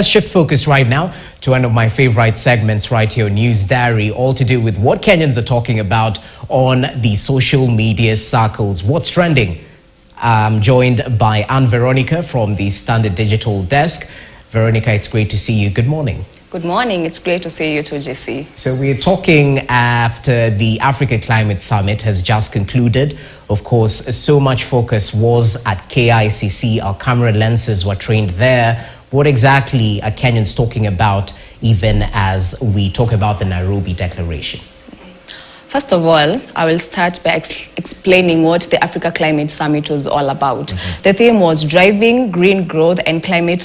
Let's shift focus right now to one of my favorite segments right here, News Diary, all to do with what Kenyans are talking about on the social media circles. What's trending? I'm joined by Anne Veronica from the Standard Digital Desk. Veronica, it's great to see you. Good morning. Good morning. It's great to see you too, JC. So we're talking after the Africa Climate Summit has just concluded. Of course, so much focus was at KICC. Our camera lenses were trained there. What exactly are Kenyans talking about even as we talk about the Nairobi Declaration? First of all, I will start by explaining what the Africa Climate Summit was all about. The theme was driving green growth and climate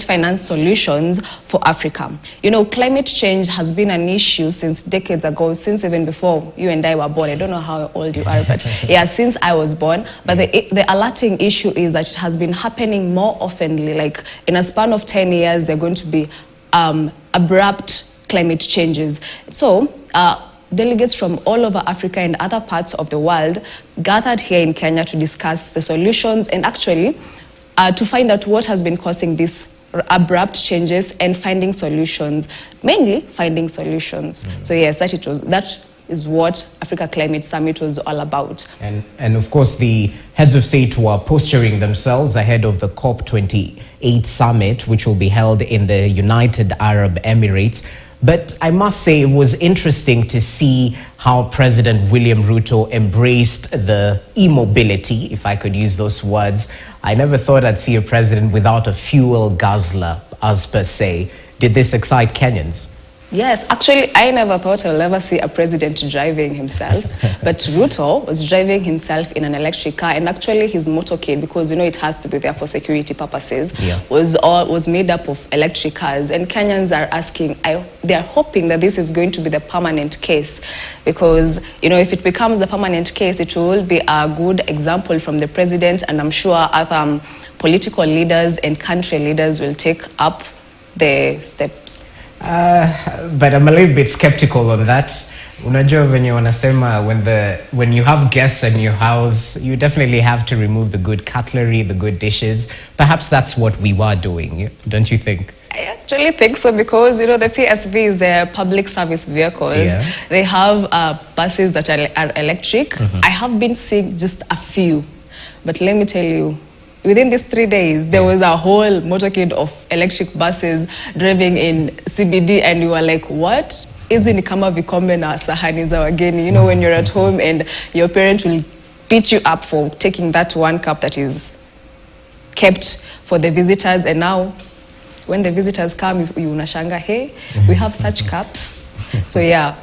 finance solutions for Africa. You know, climate change has been an issue since decades ago, since even before you and I were born. I don't know how old you are, but yeah, since I was born. But the alerting issue is that it has been happening more oftenly. Like in a span of 10 years, there are going to be abrupt climate changes. So, delegates from all over Africa and other parts of the world gathered here in Kenya to discuss the solutions and actually to find out what has been causing these abrupt changes and finding solutions, mainly finding solutions. So yes, that is what Africa Climate Summit was all about. And of course, the heads of state were posturing themselves ahead of the COP28 summit, which will be held in the United Arab Emirates. But I must say it was interesting to see how President William Ruto embraced the immobility, if I could use those words. I never thought I'd see a president without a fuel guzzler, as per se. Did this excite Kenyans? Yes, actually, I never thought I'll ever see a president driving himself. But Ruto was driving himself in an electric car, and actually his motorcade, because you know it has to be there for security purposes, was made up of electric cars. And Kenyans are asking, they are hoping that this is going to be the permanent case, because you know if it becomes the permanent case, it will be a good example from the president, and I'm sure other political leaders and country leaders will take up the steps. But I'm a little bit skeptical on that. Unajua venye wanasema when you have guests in your house, you definitely have to remove the good cutlery, the good dishes. Perhaps that's what we were doing, don't you think? I actually think so, because you know the PSVs, they're public service vehicles. They have buses that are electric. I have been seeing just a few, but let me tell you, within these 3 days, there was a whole motorcade of electric buses driving in CBD, and you were like, what? Hizi ni kama vikombe na sahani za wageni. You know, when you're at home and your parent will beat you up for taking that one cup that is kept for the visitors, and now when the visitors come, you unashanga, hey, we have such cups. So yeah,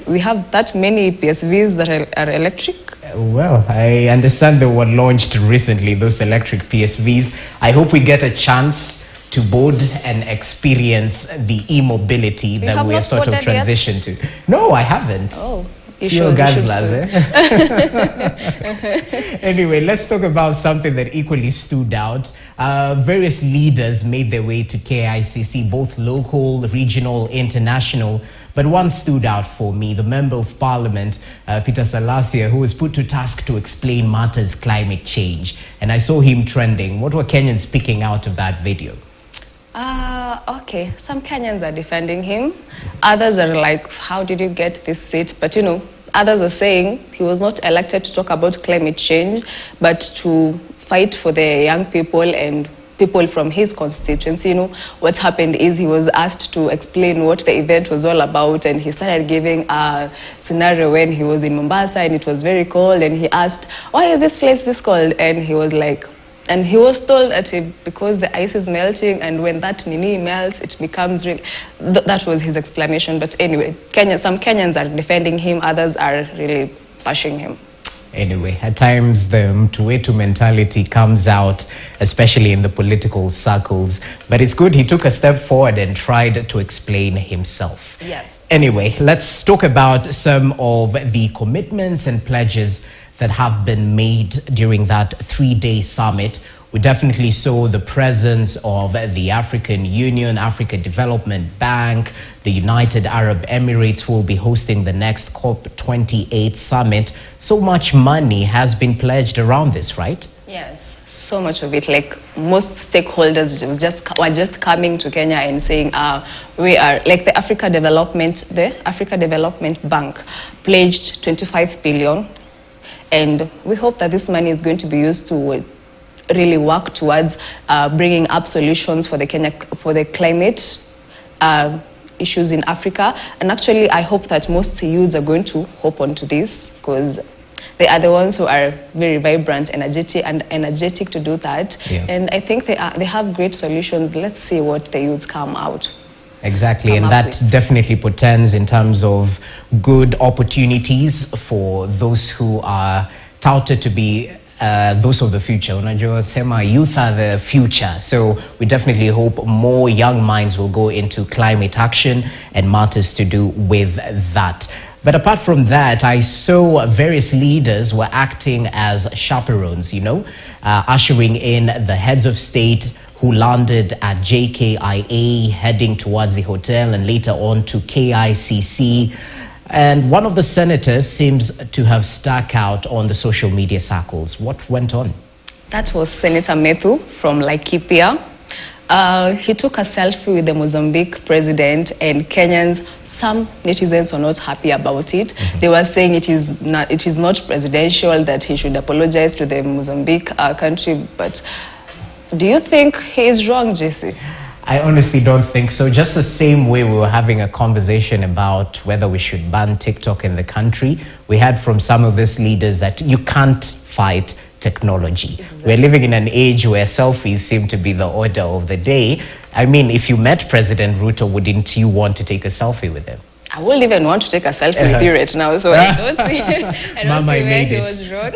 we have that many PSVs that are electric. Well, I understand they were launched recently, those electric PSVs. I hope we get a chance to board and experience the immobility that we are sort of transitioned to. No, I haven't. Oh, you should. Anyway, let's talk about something that equally stood out. Various leaders made their way to KICC, both local, regional, international. But one stood out for me, the Member of Parliament, Peter Selassie, who was put to task to explain matters climate change. And I saw him trending. What were Kenyans picking out of that video? Okay, some Kenyans are defending him. Others are like, how did you get this seat? But you know, others are saying he was not elected to talk about climate change, but to fight for the young people and people from his constituency. You know, what happened is he was asked to explain what the event was all about, and he started giving a scenario when he was in Mombasa and it was very cold, and he asked, why is this place this cold? And he was like, and he was told that because the ice is melting, and when that nini melts, it becomes real. That was his explanation. But anyway, some Kenyans are defending him, others are really bashing him. Anyway, at times the mtu mentality comes out, especially in the political circles. But it's good he took a step forward and tried to explain himself. Yes. Anyway, let's talk about some of the commitments and pledges that have been made during that 3-day summit. We definitely saw the presence of the African Union, Africa Development Bank, the United Arab Emirates, who will be hosting the next COP28 summit. So much money has been pledged around this, right? Yes, so much of it. Like most stakeholders were just coming to Kenya and saying, we are like the Africa Development Bank pledged 25 billion, and we hope that this money is going to be used to really work towards bringing up solutions for the climate issues in Africa. And actually, I hope that most youths are going to hop onto this, because they are the ones who are very vibrant, energetic to do that. Yeah. And I think they have great solutions. Let's see what the youths come out. Exactly, and that definitely portends in terms of good opportunities for those who are touted to be those of the future. Unajua sema youth are the future. So we definitely hope more young minds will go into climate action and matters to do with that. But apart from that, I saw various leaders were acting as chaperones, ushering in the heads of state who landed at JKIA, heading towards the hotel and later on to KICC. And one of the senators seems to have stuck out on the social media circles. What went on? That was Senator Methu from Laikipia. He took a selfie with the Mozambique president, and Kenyans, some netizens were not happy about it. They were saying it is not presidential, that he should apologize to the Mozambique country. But do you think he is wrong, JC? I honestly don't think so. Just the same way we were having a conversation about whether we should ban TikTok in the country, we heard from some of these leaders that you can't fight technology. Exactly. We're living in an age where selfies seem to be the order of the day. I mean, if you met President Ruto, wouldn't you want to take a selfie with him? I wouldn't even want to take a selfie with you right now, so I don't see, where he was wrong.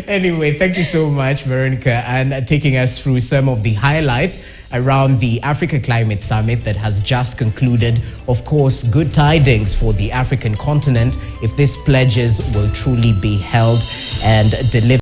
Anyway, thank you so much, Veronica, and taking us through some of the highlights around the Africa Climate Summit that has just concluded. Of course, good tidings for the African continent if these pledges will truly be held and delivered.